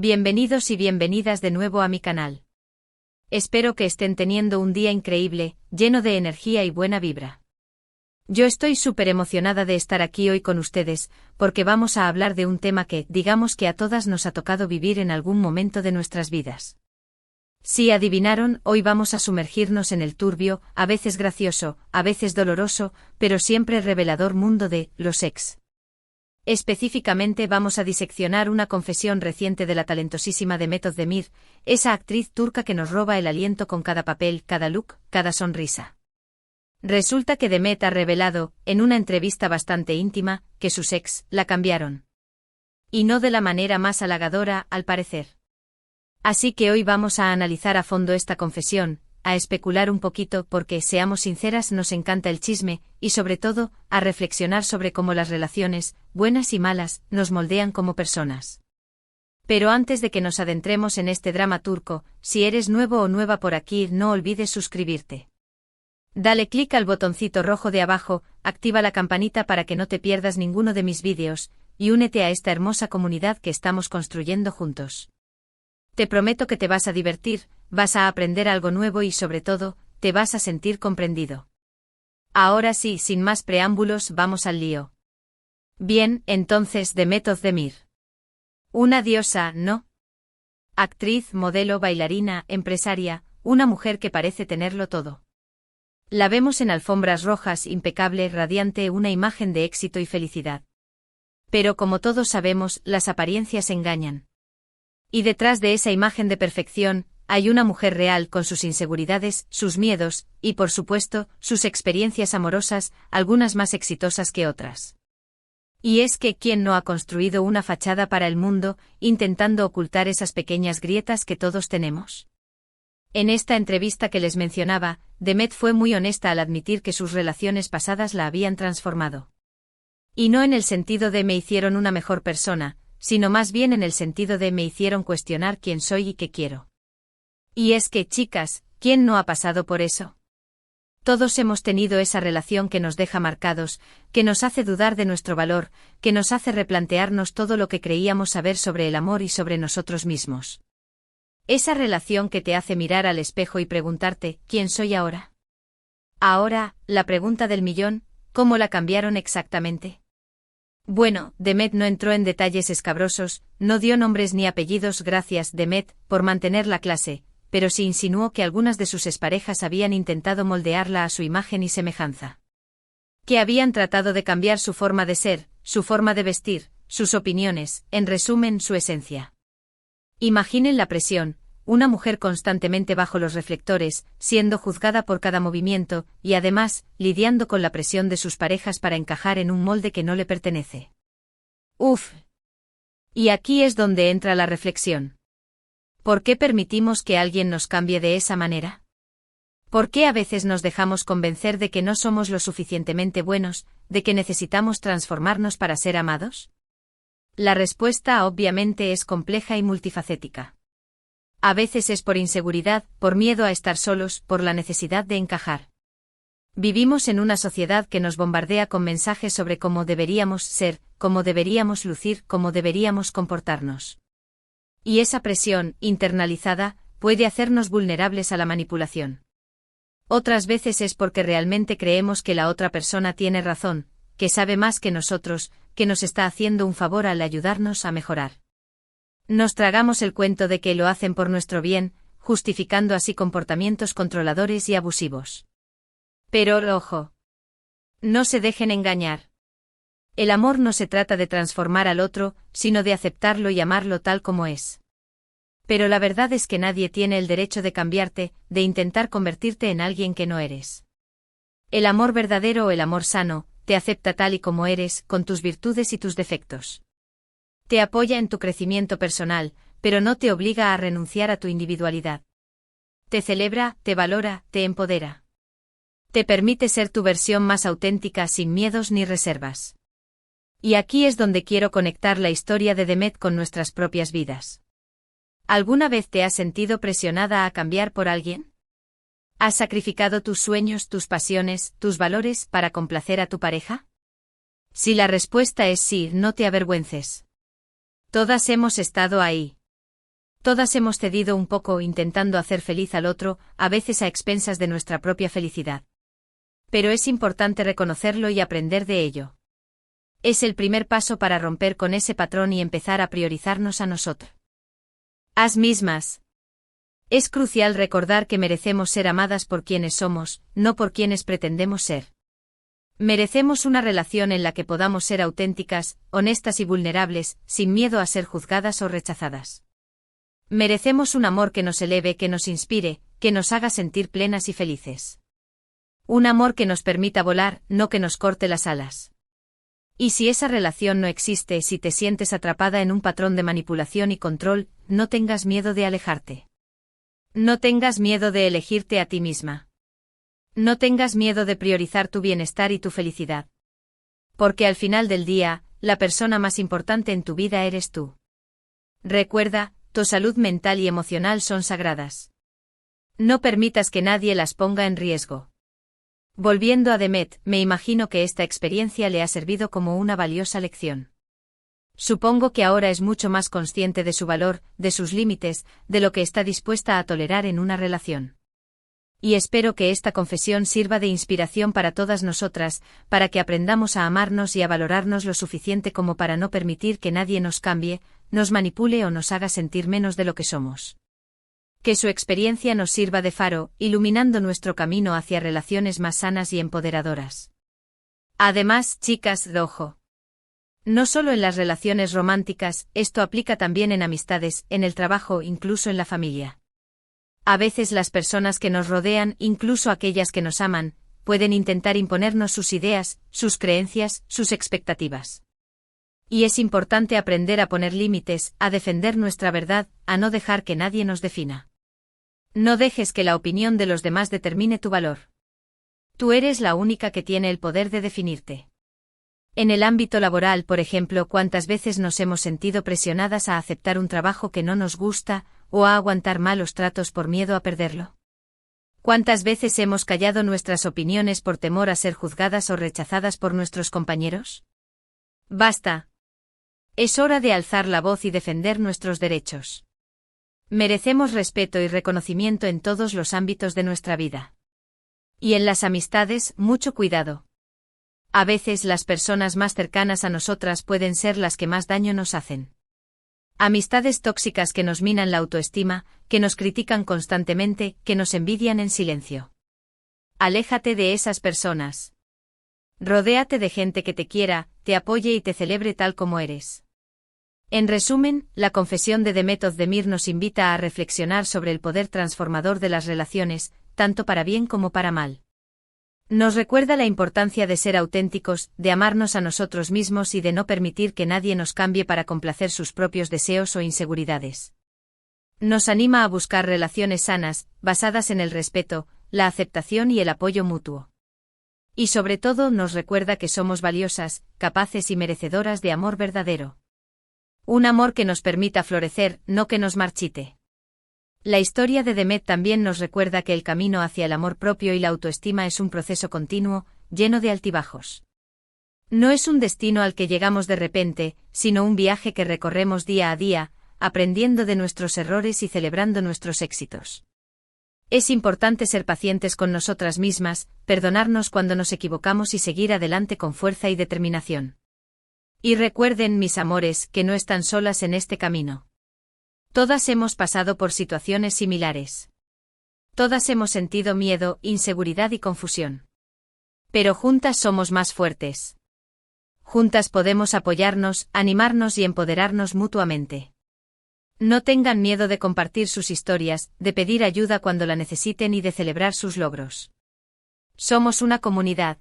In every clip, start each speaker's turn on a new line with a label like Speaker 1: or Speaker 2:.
Speaker 1: Bienvenidos y bienvenidas de nuevo a mi canal. Espero que estén teniendo un día increíble, lleno de energía y buena vibra. Yo estoy súper emocionada de estar aquí hoy con ustedes, porque vamos a hablar de un tema que, digamos que a todas nos ha tocado vivir en algún momento de nuestras vidas. Si adivinaron, hoy vamos a sumergirnos en el turbio, a veces gracioso, a veces doloroso, pero siempre revelador mundo de los ex. Específicamente vamos a diseccionar una confesión reciente de la talentosísima Demet Özdemir, esa actriz turca que nos roba el aliento con cada papel, cada look, cada sonrisa. Resulta que Demet ha revelado, en una entrevista bastante íntima, que sus ex la cambiaron. Y no de la manera más halagadora, al parecer. Así que hoy vamos a analizar a fondo esta confesión, a especular un poquito porque, seamos sinceras, nos encanta el chisme, y sobre todo, a reflexionar sobre cómo las relaciones, buenas y malas, nos moldean como personas. Pero antes de que nos adentremos en este drama turco, si eres nuevo o nueva por aquí, no olvides suscribirte. Dale clic al botoncito rojo de abajo, activa la campanita para que no te pierdas ninguno de mis vídeos, y únete a esta hermosa comunidad que estamos construyendo juntos. Te prometo que te vas a divertir, vas a aprender algo nuevo y sobre todo, te vas a sentir comprendido. Ahora sí, sin más preámbulos, vamos al lío. Bien, entonces, Demet Özdemir. Una diosa, ¿no? Actriz, modelo, bailarina, empresaria, una mujer que parece tenerlo todo. La vemos en alfombras rojas, impecable, radiante, una imagen de éxito y felicidad. Pero como todos sabemos, las apariencias engañan. Y detrás de esa imagen de perfección, hay una mujer real con sus inseguridades, sus miedos, y por supuesto, sus experiencias amorosas, algunas más exitosas que otras. Y es que ¿quién no ha construido una fachada para el mundo, intentando ocultar esas pequeñas grietas que todos tenemos? En esta entrevista que les mencionaba, Demet fue muy honesta al admitir que sus relaciones pasadas la habían transformado. Y no en el sentido de me hicieron una mejor persona, sino más bien en el sentido de me hicieron cuestionar quién soy y qué quiero. Y es que, chicas, ¿quién no ha pasado por eso? Todos hemos tenido esa relación que nos deja marcados, que nos hace dudar de nuestro valor, que nos hace replantearnos todo lo que creíamos saber sobre el amor y sobre nosotros mismos. Esa relación que te hace mirar al espejo y preguntarte, ¿quién soy ahora? Ahora, la pregunta del millón, ¿cómo la cambiaron exactamente? Bueno, Demet no entró en detalles escabrosos, no dio nombres ni apellidos, gracias, Demet, por mantener la clase, pero sí insinuó que algunas de sus exparejas habían intentado moldearla a su imagen y semejanza. Que habían tratado de cambiar su forma de ser, su forma de vestir, sus opiniones, en resumen, su esencia. Imaginen la presión, una mujer constantemente bajo los reflectores, siendo juzgada por cada movimiento, y además, lidiando con la presión de sus parejas para encajar en un molde que no le pertenece. Uf. Y aquí es donde entra la reflexión. ¿Por qué permitimos que alguien nos cambie de esa manera? ¿Por qué a veces nos dejamos convencer de que no somos lo suficientemente buenos, de que necesitamos transformarnos para ser amados? La respuesta obviamente es compleja y multifacética. A veces es por inseguridad, por miedo a estar solos, por la necesidad de encajar. Vivimos en una sociedad que nos bombardea con mensajes sobre cómo deberíamos ser, cómo deberíamos lucir, cómo deberíamos comportarnos. Y esa presión, internalizada, puede hacernos vulnerables a la manipulación. Otras veces es porque realmente creemos que la otra persona tiene razón, que sabe más que nosotros, que nos está haciendo un favor al ayudarnos a mejorar. Nos tragamos el cuento de que lo hacen por nuestro bien, justificando así comportamientos controladores y abusivos. Pero, ojo. No se dejen engañar. El amor no se trata de transformar al otro, sino de aceptarlo y amarlo tal como es. Pero la verdad es que nadie tiene el derecho de cambiarte, de intentar convertirte en alguien que no eres. El amor verdadero o el amor sano, te acepta tal y como eres, con tus virtudes y tus defectos. Te apoya en tu crecimiento personal, pero no te obliga a renunciar a tu individualidad. Te celebra, te valora, te empodera. Te permite ser tu versión más auténtica sin miedos ni reservas. Y aquí es donde quiero conectar la historia de Demet con nuestras propias vidas. ¿Alguna vez te has sentido presionada a cambiar por alguien? ¿Has sacrificado tus sueños, tus pasiones, tus valores para complacer a tu pareja? Si la respuesta es sí, no te avergüences. Todas hemos estado ahí. Todas hemos cedido un poco intentando hacer feliz al otro, a veces a expensas de nuestra propia felicidad. Pero es importante reconocerlo y aprender de ello. Es el primer paso para romper con ese patrón y empezar a priorizarnos a nosotros mismas. Es crucial recordar que merecemos ser amadas por quienes somos, no por quienes pretendemos ser. Merecemos una relación en la que podamos ser auténticas, honestas y vulnerables, sin miedo a ser juzgadas o rechazadas. Merecemos un amor que nos eleve, que nos inspire, que nos haga sentir plenas y felices. Un amor que nos permita volar, no que nos corte las alas. Y si esa relación no existe, si te sientes atrapada en un patrón de manipulación y control, no tengas miedo de alejarte. No tengas miedo de elegirte a ti misma. No tengas miedo de priorizar tu bienestar y tu felicidad. Porque al final del día, la persona más importante en tu vida eres tú. Recuerda, tu salud mental y emocional son sagradas. No permitas que nadie las ponga en riesgo. Volviendo a Demet, me imagino que esta experiencia le ha servido como una valiosa lección. Supongo que ahora es mucho más consciente de su valor, de sus límites, de lo que está dispuesta a tolerar en una relación. Y espero que esta confesión sirva de inspiración para todas nosotras, para que aprendamos a amarnos y a valorarnos lo suficiente como para no permitir que nadie nos cambie, nos manipule o nos haga sentir menos de lo que somos. Que su experiencia nos sirva de faro, iluminando nuestro camino hacia relaciones más sanas y empoderadoras. Además, chicas, ojo. No solo en las relaciones románticas, esto aplica también en amistades, en el trabajo, incluso en la familia. A veces las personas que nos rodean, incluso aquellas que nos aman, pueden intentar imponernos sus ideas, sus creencias, sus expectativas. Y es importante aprender a poner límites, a defender nuestra verdad, a no dejar que nadie nos defina. No dejes que la opinión de los demás determine tu valor. Tú eres la única que tiene el poder de definirte. En el ámbito laboral, por ejemplo, ¿cuántas veces nos hemos sentido presionadas a aceptar un trabajo que no nos gusta, o a aguantar malos tratos por miedo a perderlo? ¿Cuántas veces hemos callado nuestras opiniones por temor a ser juzgadas o rechazadas por nuestros compañeros? Basta. Es hora de alzar la voz y defender nuestros derechos. Merecemos respeto y reconocimiento en todos los ámbitos de nuestra vida. Y en las amistades, mucho cuidado. A veces las personas más cercanas a nosotras pueden ser las que más daño nos hacen. Amistades tóxicas que nos minan la autoestima, que nos critican constantemente, que nos envidian en silencio. Aléjate de esas personas. Rodéate de gente que te quiera, te apoye y te celebre tal como eres. En resumen, la confesión de Demet Özdemir nos invita a reflexionar sobre el poder transformador de las relaciones, tanto para bien como para mal. Nos recuerda la importancia de ser auténticos, de amarnos a nosotros mismos y de no permitir que nadie nos cambie para complacer sus propios deseos o inseguridades. Nos anima a buscar relaciones sanas, basadas en el respeto, la aceptación y el apoyo mutuo. Y sobre todo nos recuerda que somos valiosas, capaces y merecedoras de amor verdadero. Un amor que nos permita florecer, no que nos marchite. La historia de Demet también nos recuerda que el camino hacia el amor propio y la autoestima es un proceso continuo, lleno de altibajos. No es un destino al que llegamos de repente, sino un viaje que recorremos día a día, aprendiendo de nuestros errores y celebrando nuestros éxitos. Es importante ser pacientes con nosotras mismas, perdonarnos cuando nos equivocamos y seguir adelante con fuerza y determinación. Y recuerden, mis amores, que no están solas en este camino. Todas hemos pasado por situaciones similares. Todas hemos sentido miedo, inseguridad y confusión. Pero juntas somos más fuertes. Juntas podemos apoyarnos, animarnos y empoderarnos mutuamente. No tengan miedo de compartir sus historias, de pedir ayuda cuando la necesiten y de celebrar sus logros. Somos una comunidad.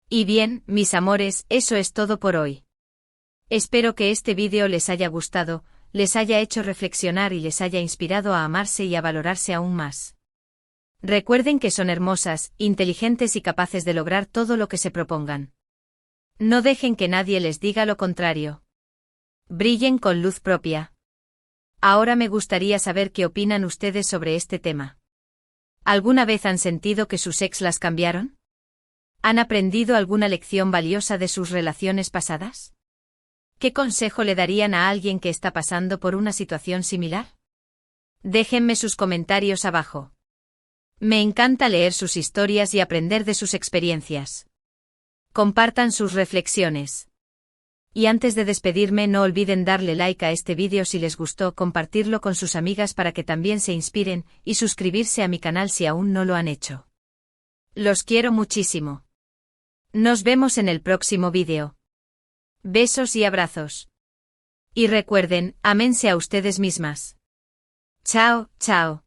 Speaker 1: Y bien, mis amores, eso es todo por hoy. Espero que este vídeo les haya gustado, les haya hecho reflexionar y les haya inspirado a amarse y a valorarse aún más. Recuerden que son hermosas, inteligentes y capaces de lograr todo lo que se propongan. No dejen que nadie les diga lo contrario. Brillen con luz propia. Ahora me gustaría saber qué opinan ustedes sobre este tema. ¿Alguna vez han sentido que sus ex las cambiaron? ¿Han aprendido alguna lección valiosa de sus relaciones pasadas? ¿Qué consejo le darían a alguien que está pasando por una situación similar? Déjenme sus comentarios abajo. Me encanta leer sus historias y aprender de sus experiencias. Compartan sus reflexiones. Y antes de despedirme, no olviden darle like a este vídeo si les gustó, compartirlo con sus amigas para que también se inspiren, y suscribirse a mi canal si aún no lo han hecho. Los quiero muchísimo. Nos vemos en el próximo vídeo. Besos y abrazos. Y recuerden, ámense a ustedes mismas. Chao, chao.